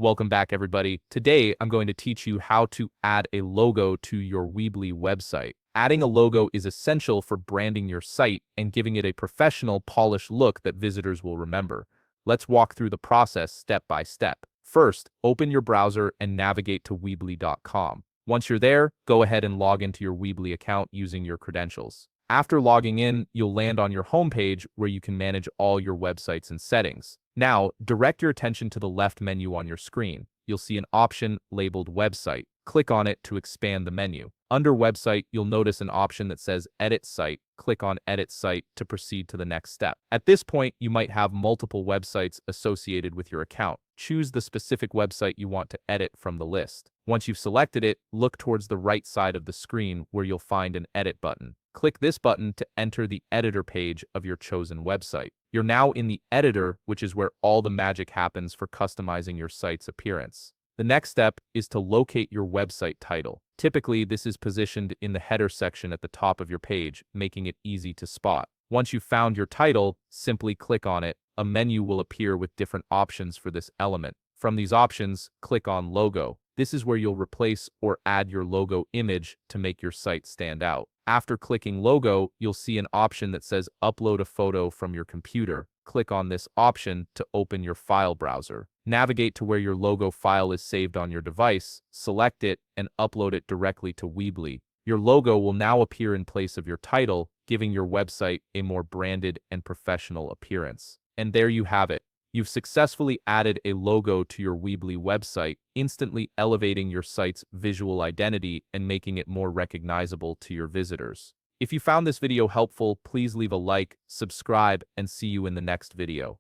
Welcome back, everybody. Today, I'm going to teach you how to add a logo to your Weebly website. Adding a logo is essential for branding your site and giving it a professional, polished look that visitors will remember. Let's walk through the process step by step. First, open your browser and navigate to Weebly.com. Once you're there, go ahead and log into your Weebly account using your credentials. After logging in, you'll land on your homepage where you can manage all your websites and settings. Now, direct your attention to the left menu on your screen. You'll see an option labeled Website. Click on it to expand the menu. Under Website, you'll notice an option that says Edit Site. Click on Edit Site to proceed to the next step. At this point, you might have multiple websites associated with your account. Choose the specific website you want to edit from the list. Once you've selected it, look towards the right side of the screen where you'll find an Edit button. Click this button to enter the editor page of your chosen website. You're now in the editor, which is where all the magic happens for customizing your site's appearance. The next step is to locate your website title. Typically, this is positioned in the header section at the top of your page, making it easy to spot. Once you've found your title, simply click on it. A menu will appear with different options for this element. From these options, click on Logo. This is where you'll replace or add your logo image to make your site stand out. After clicking Logo, you'll see an option that says Upload a photo from your computer. Click on this option to open your file browser. Navigate to where your logo file is saved on your device, select it, and upload it directly to Weebly. Your logo will now appear in place of your title, giving your website a more branded and professional appearance. And there you have it. You've successfully added a logo to your Weebly website, instantly elevating your site's visual identity and making it more recognizable to your visitors. If you found this video helpful, please leave a like, subscribe, and see you in the next video.